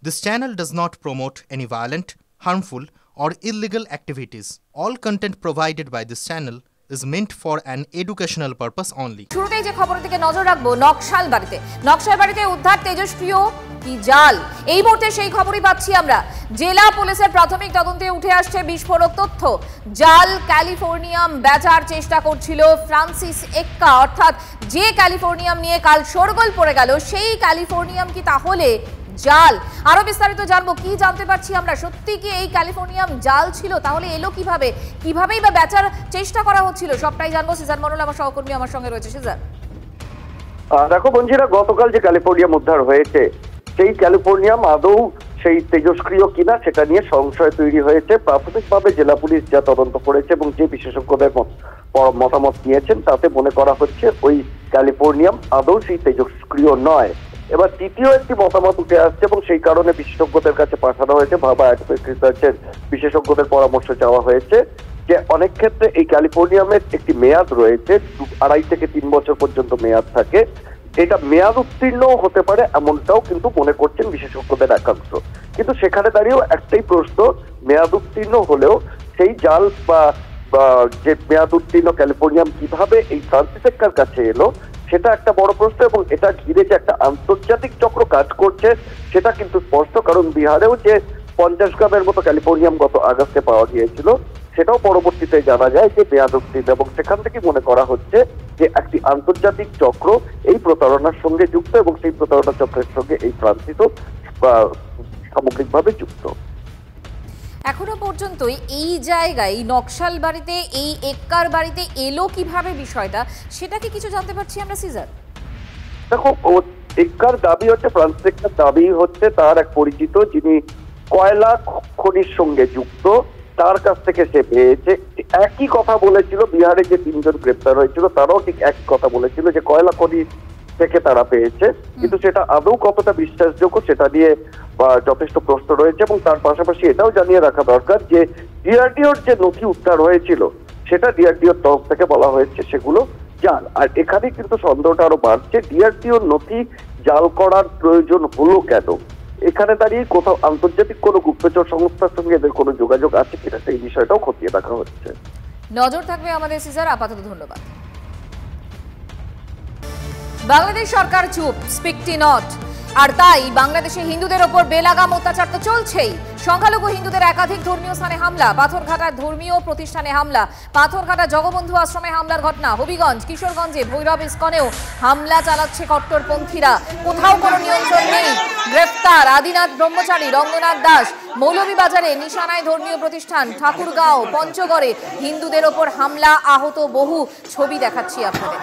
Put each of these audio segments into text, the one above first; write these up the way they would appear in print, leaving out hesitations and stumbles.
This channel does not promote any violent, harmful, or illegal activities. All content provided by this channel is meant for an educational purpose only. শুরুতেই যে খবরের দিকে নজর রাখবো নকশালবাড়িতে উদ্ধার তেজস্ক্রিয় কি জাল। এই মুহূর্তে সেই খবরই পাচ্ছি আমরা। জেলা পুলিশের প্রাথমিক তদন্তে উঠে আসছে বিস্ফোরক তথ্য। জাল ক্যালিফোর্নিয়াম বেচার চেষ্টা করছিল ফ্রান্সিস এক্কা, অর্থাৎ যে ক্যালিফোর্নিয়াম নিয়ে কাল শোরগোল পড়ে গেল সেই ক্যালিফোর্নিয়াম কি তাহলে জাল? আরো বিস্তারিত জানবো। কি জানতে পারছি আমরা? সত্যি কি এই ক্যালিফোর্নিয়াম জাল ছিল? তাহলে এলো কিভাবেই বা বেচার চেষ্টা করা হচ্ছিল? সবটাই জানবো। সিজার মন্ডল আমার সহকর্মী আমার সঙ্গে রয়েছে। সিজার, দেখো বন্ধুরা, গতকাল যে ক্যালিফোর্নিয়াম উদ্ধার হয়েছে সেই ক্যালিফোর্নিয়াম আদৌ সেই তেজস্ক্রিয় কিনা সেটা নিয়ে সংশয় তৈরি হয়েছে। প্রাথমিকভাবে জেলা পুলিশ যা তদন্ত করেছে এবং যে বিশেষজ্ঞদের মতামত নিয়েছেন তাতে মনে করা হচ্ছে ওই ক্যালিফোর্নিয়াম আদৌ সেই তেজস্ক্রিয় নয়। এবার তৃতীয় একটি মতামত উঠে আসছে এবং সেই কারণে বিশেষজ্ঞদের কাছে পাঠানো হয়েছে, ভাবা রিসার্চের বিশেষজ্ঞদের পরামর্শ চাওয়া হয়েছে যে অনেক ক্ষেত্রে এই ক্যালিফোর্নিয়ামের একটি মেয়াদ রয়েছে, 2.5 থেকে 3 বছর পর্যন্ত মেয়াদ থাকে। এটা মেয়াদ উত্তীর্ণ হতে পারে এমনটাও কিন্তু মনে করছেন বিশেষজ্ঞদের একাংশ। কিন্তু সেখানে দাঁড়িয়েও একটাই প্রশ্ন, মেয়াদ উত্তীর্ণ হলেও সেই জাল বা যে মেয়াদ উত্তীর্ণ ক্যালিফোর্নিয়াম কিভাবে এই ফ্রান্সিস এক্কার কাছে এলো সেটা একটা বড় প্রশ্ন। এবং এটা ঘিরে যে একটা আন্তর্জাতিক চক্র কাজ করছে সেটা কিন্তু স্পষ্ট, কারণ বিহারেও যে 50 গ্রামের মতো ক্যালিফোর্নিয়াম গত আগস্টে পাওয়া গিয়েছিল সেটাও পরবর্তীতে জানা যায় যে মেয়াদ উত্তীর্ণ, এবং সেখান থেকে মনে করা হচ্ছে যে একটি আন্তর্জাতিক চক্র এই প্রতারণার সঙ্গে যুক্ত এবং সেই প্রতারণা চক্রের সঙ্গে এই ফ্রান্সিসও সামগ্রিকভাবে যুক্ত। এখনো পর্যন্ত এই জায়গায় নকশালবাড়িতে এই এক্কার বাড়িতে এলো কিভাবে বিষয়টা, সেটা কি কিছু জানতে পারছি আমরা? সিজার, দেখো, এক্কার দাবি হচ্ছে, ফ্রান্সিস এক্কার দাবি হচ্ছে তার এক পরিচিত যিনি কয়লা খনির সঙ্গে যুক্ত তার কাছ থেকে সে পেয়েছে। একই কথা বলেছিল বিহারে যে 3 জন গ্রেপ্তার হয়েছিল, তারাও ঠিক একই কথা বলেছিল যে কয়লা খনি থেকে তারা পেয়েছে। কিন্তু সেটা আদৌ কতটা বিশ্বাসযোগ্য সেটা নিয়ে যথেষ্ট প্রশ্ন রয়েছে। এবং তার পাশাপাশি এটাও জানিয়ে রাখা দরকার যে ডিআরডিওর যে নথি উদ্ধার হয়েছিল সেটা ডিআরডিওর তরফ থেকে বলা হয়েছে সেগুলো জাল। আর এখানে কিন্তু সন্দেহটা আরো বাড়ছে, ডিআরডিওর নথি জাল করার প্রয়োজন হলো কেন? এখানে দাঁড়িয়ে কোথাও আন্তর্জাতিক কোনো গুপ্তচর সংস্থার সঙ্গে এদের কোনো যোগাযোগ আছে কিনা সেই বিষয়টাও খতিয়ে দেখা হচ্ছে। নজর থাকবে আমাদের। সিজার, আপাতত ধন্যবাদ। বাংলাদেশ সরকার চুপ, স্পিকটি নট। আর তাই বাংলাদেশে হিন্দুদের ওপর বেলাগাম অত্যাচার তো চলছেই। সংখ্যালঘু হিন্দুদের একাধিক ধর্মীয় স্থানে হামলা, পাথরঘাটার ধর্মীয় প্রতিষ্ঠানে হামলা, পাথরঘাটা জগবন্ধু আশ্রমে হামলার ঘটনা, হবিগঞ্জ, কিশোরগঞ্জে ভৈরব ইস্কনেও হামলা চালাচ্ছে কট্টরপন্থীরা। কোথাও কোনো নিয়ন্ত্রণ নেই। গ্রেফতার আদিনাথ ব্রহ্মচারী, রঙ্গনাথ দাস। মৌলভীবাজারে নিশানায় ধর্মীয় প্রতিষ্ঠান, ঠাকুরগাঁও, পঞ্চগড়ে হিন্দুদের ওপর হামলা, আহত বহু। ছবি দেখাচ্ছি আপনাদের।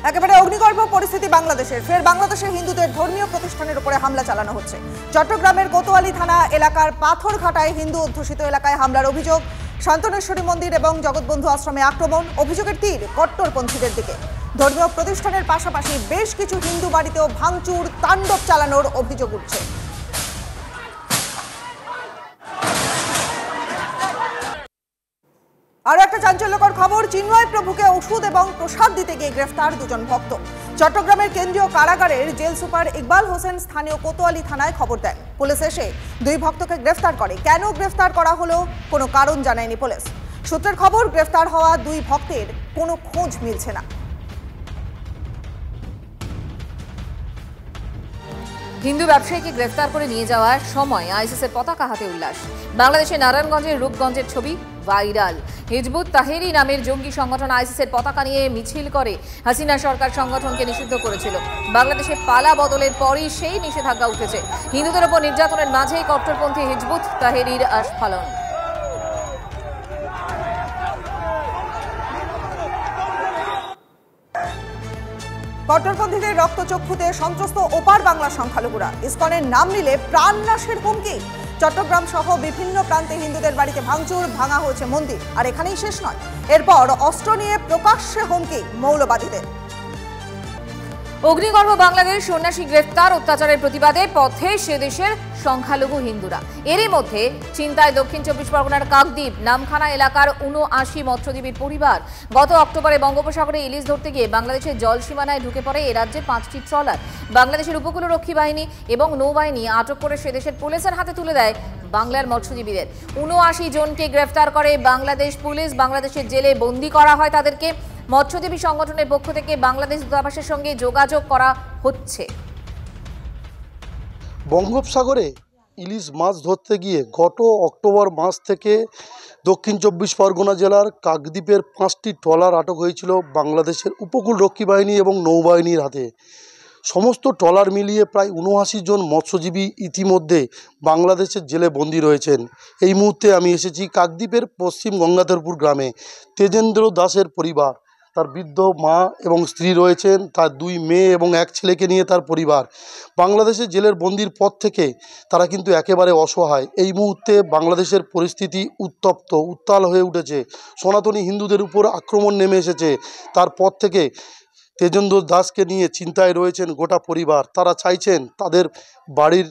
একেবারে অগ্নিগর্ভ পরিস্থিতি বাংলাদেশের। ফের বাংলাদেশের হিন্দুদের ধর্মীয় প্রতিষ্ঠানের উপরে হামলা চালানো হচ্ছে। চট্টগ্রামের কোতোয়ালি থানা এলাকার পাথরঘাটায় হিন্দু অধ্যুষিত এলাকায় হামলার অভিযোগ। শান্তনেশ্বরী মন্দির এবং জগৎবন্ধু আশ্রমে আক্রমণ, অভিযোগের তীর কট্টরপন্থীদের দিকে। ধর্মীয় প্রতিষ্ঠানের পাশাপাশি বেশ কিছু হিন্দু বাড়িতেও ভাঙচুর, তাণ্ডব চালানোর অভিযোগ উঠছে। আরো একটা চাঞ্চল্যকর খবর, চিন্ময় প্রভুকে ওষুধ এবং প্রসাদ দিতে গিয়ে গ্রেফতার 2 জন ভক্ত। চট্টগ্রামের কেন্দ্রীয় কারাগারের জেল সুপার ইকবাল হোসেন স্থানীয় কোতোয়ালি থানায় খবর দেন। পুলিশ এসে 2 ভক্তকে গ্রেফতার করে। কেন গ্রেফতার করা হলো কোনো কারণ জানায়নি পুলিশ। সূত্রের খবর, গ্রেফতার হওয়া 2 ভক্তের কোনো খোঁজ মিলছে না। হিন্দু ব্যবসায়ীকে গ্রেফতার করে নিয়ে যাওয়ার সময় আইসিসের পতাকা হাতে উল্লাস। বাংলাদেশের নারায়ণগঞ্জের রূপগঞ্জের ছবি ভাইরাল। হিজবুত তাহরির নামের জঙ্গি সংগঠন আইসিসের পতাকা নিয়ে মিছিল করে হাসিনা সরকার সংগঠনকে নিষিদ্ধ করেছিল। বাংলাদেশে পালা বদলের পরই সেই নিষেধাজ্ঞা উঠেছে। হিন্দুদের ওপর নির্যাতনের মাঝেই কট্টরপন্থী হিজবুত তাহরির আস্ফালন। কট্টরপন্থীদের রক্তচক্ষুতে সন্ত্রস্ত ওপার বাংলার সংখ্যালঘুরা। ইসকনের নাম নিলে প্রাণ নাশের হুমকি। চট্টগ্রাম সহ বিভিন্ন প্রান্তে হিন্দুদের বাড়িতে ভাঙচুর, ভাঙা হয়েছে মন্দির। আর এখানেই শেষ নয়, এরপর অস্ত্র নিয়ে প্রকাশ্যে হুমকি মৌলবাদীদের। অগ্নিগর্ভ বাংলাদেশ সন্ন্যাসী গ্রেফতার, অত্যাচারের প্রতিবাদে পথে সে দেশের সংখ্যালঘু হিন্দুরা। এরই মধ্যে চিন্তায় দক্ষিণ 24 পরগনার কাকদ্বীপ নামখানা এলাকার 79 মৎস্যজীবীর পরিবার। গত অক্টোবরে বঙ্গোপসাগরে ইলিশ ধরতে গিয়ে বাংলাদেশের জল সীমানায় ঢুকে পড়ে এ রাজ্যের 5টি ট্রলার। বাংলাদেশের উপকূলরক্ষী বাহিনী এবং নৌবাহিনী আটক করে সে দেশের পুলিশের হাতে তুলে দেয় বাংলার মৎস্যজীবীদের। 79 জনকে গ্রেফতার করে বাংলাদেশ পুলিশ। বাংলাদেশের জেলে বন্দী করা হয় তাদেরকে। মৎস্যজীবী সংগঠনের পক্ষ থেকে বাংলাদেশ দূতাবাসের সঙ্গে যোগাযোগ করা হচ্ছে। বঙ্গোপসাগরে ইলিশ মাছ ধরতে গিয়ে গত অক্টোবর মাস থেকে দক্ষিণ 24 পরগনা জেলার কাকদ্বীপের 5টি ট্রলার আটক হয়েছিল বাংলাদেশের উপকূলরক্ষী বাহিনী এবং নৌবাহিনীর হাতে। সমস্ত ট্রলার মিলিয়ে প্রায় 79 জন মৎস্যজীবী ইতিমধ্যে বাংলাদেশের জেলে বন্দী রয়েছেন। এই মুহূর্তে আমি এসেছি কাকদ্বীপের পশ্চিম গঙ্গাধরপুর গ্রামে। তেজেন্দ্র দাসের পরিবার, তার বৃদ্ধ মা এবং স্ত্রী রয়েছেন, তার 2 মেয়ে এবং 1 ছেলেকে নিয়ে তার পরিবার বাংলাদেশের জেলের বন্দির পর থেকে তারা কিন্তু একেবারে অসহায়। এই মুহূর্তে বাংলাদেশের পরিস্থিতি উত্তপ্ত, উত্তাল হয়ে উঠেছে। সনাতনী হিন্দুদের উপর আক্রমণ নেমে এসেছে। তারপর থেকে তেজেন্দ্র দাসকে নিয়ে চিন্তায় রয়েছেন গোটা পরিবার। তারা চাইছেন তাদের বাড়ির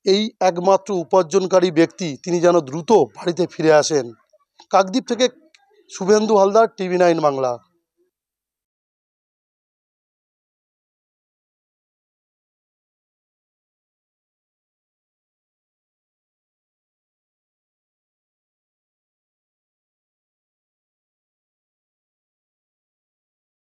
এই একমাত্র উপার্জনকারী ব্যক্তি তিনি যেন দ্রুত বাড়িতে ফিরে আসেন। কাকদ্বীপ থেকে শুভেন্দু হালদার, TV9 বাংলা।